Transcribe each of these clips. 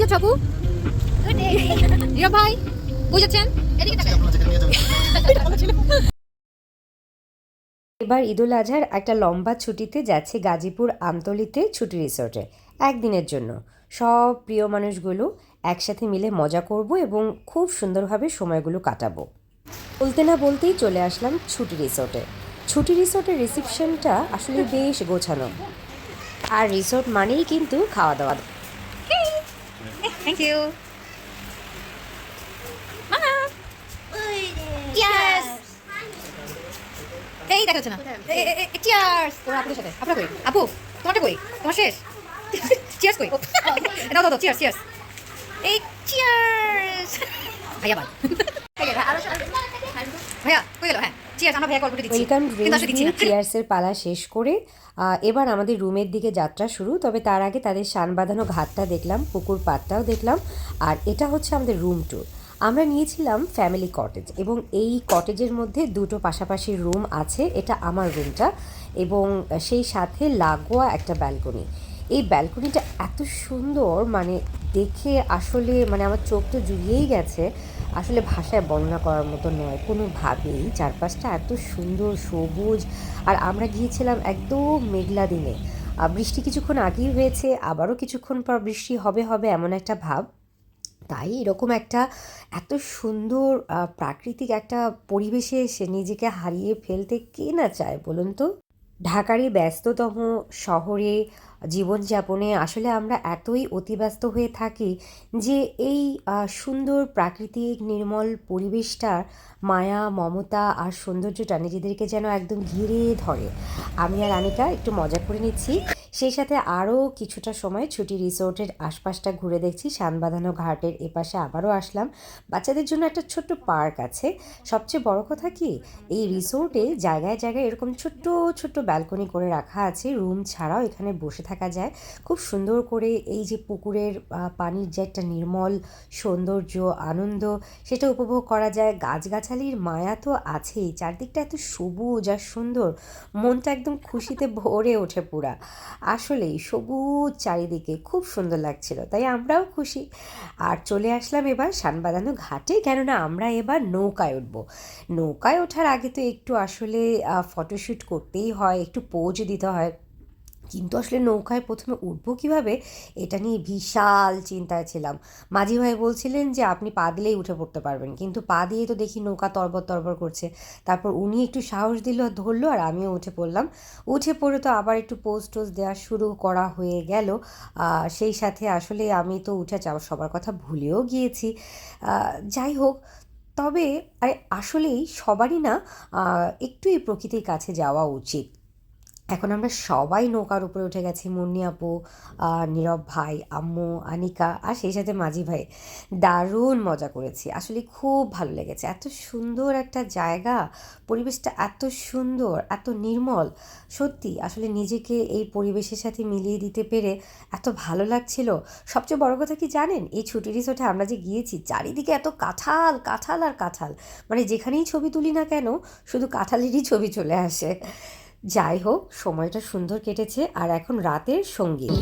যাচ্ছ আপু? নীরব ভাই কই যাচ্ছেন? এবার ঈদুল আজহার একটা লম্বা ছুটিতে যাচ্ছে গাজীপুর আমতলীতে ছুটি রিসোর্টে একদিনের জন্য। সব প্রিয় মানুষগুলো একসাথে মিলে মজা করব এবং খুব সুন্দরভাবে সময়গুলো কাটাবো। বলতে না বলতেই চলে আসলাম ছুটি রিসোর্টে। ছুটি রিসোর্টের রিসেপশনটা আসলে বেশ গোছানো, আর রিসোর্ট মানেই কিন্তু খাওয়া দাওয়া। থ্যাংক ইউ মামা। ইয়েস এই দেখা যাচ্ছে না। চিয়ার্স তোর আপুর সাথে। আপনার কই আপু? তোমারটা কই? তোমার শেষ? চিয়ার্স কই? দাও দাও দাও চিয়ার্স চিয়ার্স। এই চিয়ার্স ভাইয়া ভাই ভাইয়া কই গেল? হ্যাঁ চিয়ার্স আমরা ভাইয়া কল করে দিচ্ছি। ওয়েলকাম কিন্তু ড্রিঙ্কস আসলে দিচ্ছি দিয়ে না। চিয়ার্সের পালা শেষ করে এবার আমাদের রুমের দিকে যাত্রা শুরু। তবে তার আগে তাদের শান বাঁধানো ঘাটটা দেখলাম, পুকুর পাড়টাও দেখলাম। আর এটা হচ্ছে আমাদের রুম ট্যুর। আমরা নিয়েছিলাম ফ্যামিলি কটেজ এবং এই কটেজের মধ্যে দুটো পাশাপাশি রুম আছে। এটা আমার রুমটা এবং সেই সাথে লাগোয়া একটা ব্যালকনি। এই ব্যালকনিটা এত সুন্দর, মানে দেখে আসলে মানে আমার চোখ তো জুড়িয়েই গেছে। আসলে ভাষায় বর্ণনা করার মতো নয় কোনোভাবেই। চারপাশটা এত সুন্দর সবুজ। আর আমরা গিয়েছিলাম একদম মেঘলা দিনে। বৃষ্টি কিছুক্ষণ আগেই হয়েছে, আবারও কিছুক্ষণ পর বৃষ্টি হবে হবে এমন একটা ভাব। তাই এরকম একটা এত সুন্দর প্রাকৃতিক একটা পরিবেশে এসে নিজেকে হারিয়ে ফেলতে কে না চায় বলুন তো। ঢাকারই ব্যস্ততম শহরে জীবনযাপনে আসলে আমরা এতই অতিব্যস্ত হয়ে থাকি যে এই সুন্দর প্রাকৃতিক নির্মল পরিবেশটার মায়া মমতা আর সৌন্দর্যটা নিজেদেরকে যেন একদম ঘিরে ধরে। আমি আর আনিকা একটু মজা করে নিচ্ছি, সেই সাথে আরও কিছুটা সময় ছুটি রিসোর্টের আশপাশটা ঘুরে দেখছি। শান বাঁধানো ঘাটের এপাশে আবারও আসলাম। বাচ্চাদের জন্য একটা ছোট্ট পার্ক আছে। সবচেয়ে বড় কথা কি, এই রিসোর্টে জায়গায় জায়গায় এরকম ছোট্ট ছোট্ট ব্যালকনি করে রাখা আছে। রুম ছাড়াও এখানে বসে থাকা যায় খুব সুন্দর করে। এই যে পুকুরের পানির যে একটা নির্মল সৌন্দর্য আনন্দ, সেটা উপভোগ করা যায়। গাছগাছালির মায়া তো আছেই, চারদিকটা এত সবুজ আর সুন্দর, মনটা একদম খুশিতে ভরে ওঠে পুরা। আসলেই সবুজ চারিদিকে খুব সুন্দর লাগছিল, তাই আমরাও খুশি। আর চলে আসলাম এবার শান বাঁধানো ঘাটে, কেননা আমরা এবার নৌকায় উঠবো। নৌকায় ওঠার আগে তো একটু আসলে ফটোশ্যুট করতেই হয়, একটু পোজ দিতে হয়। কিন্তু আসলে নৌকায় প্রথমে উঠবো কীভাবে, এটা নিয়ে বিশাল চিন্তায় ছিলাম। মাঝি ভাই বলছিলেন যে আপনি পা দিলেই উঠে পড়তে পারবেন, কিন্তু পা দিয়ে তো দেখি নৌকা তরবর তরবর করছে। তারপর উনি একটু সাহস দিল, ধরলো, আর আমিও উঠে পড়লাম। উঠে পড়ে তো আবার একটু পোজ টোজ দেওয়া শুরু করা হয়ে গেল। সেই সাথে আসলে আমি তো উঠে যাওয়া সবার কথা ভুলেও গিয়েছি। যাই হোক, তবে আরে আসলেই সবারই না একটু এই প্রকৃতির কাছে যাওয়া উচিত। এখন আমরা সবাই নৌকার উপরে উঠে গেছি, মুন্নি আপু, নীরব ভাই, আম্মু, আনিকা, আর সেই সাথে মাঝি ভাই। দারুণ মজা করেছি, আসলে খুব ভালো লেগেছে। এত সুন্দর একটা জায়গা, পরিবেশটা এত সুন্দর, এত নির্মল। সত্যি আসলে নিজেকে এই পরিবেশের সাথে মিলিয়ে দিতে পেরে এত ভালো লাগছিল। সবচেয়ে বড় কথা কি জানেন, এই ছুটি রিসোর্টে আমরা যে গিয়েছি চারিদিকে এত কাঁঠাল কাঁঠাল আর কাঁঠাল, মানে যেখানেই ছবি তুলি না কেন শুধু কাঁঠালেরই ছবি চলে আসে। যাই হোক, সময়টা সুন্দর কেটেছে। আর এখন রাতের সঙ্গীত।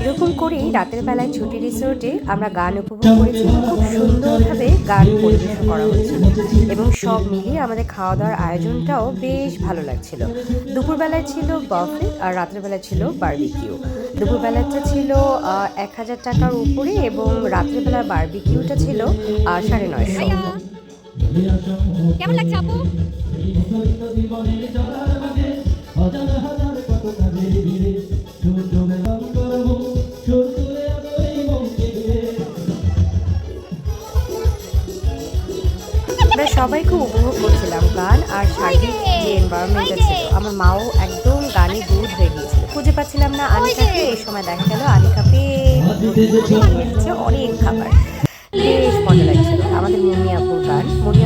এরকম করেই রাতের বেলায় ছুটি রিসোর্টে আমরা গান উপভোগ করেছি। খুব সুন্দরভাবে গান পরিবেশন করা হচ্ছিল এবং সব মিলিয়ে আমাদের খাওয়া দাওয়ার আয়োজনটাও বেশ ভালো লাগছিল। দুপুরবেলায় ছিল বাফে আর রাতের বেলায় ছিল বারবিকিউ। দুপুরবেলাটা ছিল 1000 টাকার উপরে এবং রাতের বেলার বারবিকিউটা ছিল 950। কেমন লাগছে আপু? আমরা সবাই খুব উপভোগ করছিলাম গান আর সার্বিক যে এনভায়রনমেন্টটা ছিল। আমার মাও একদম গানে দুধ হয়ে গিয়েছিল, খুঁজে পাচ্ছিলাম না আনিকাকে। এই সময় দেখা গেল আনিকা পেয়ে অনেক খাবার। বেশ মজা লাগছিল। আমাদের মুন্নি আপুর গান, মুন্নি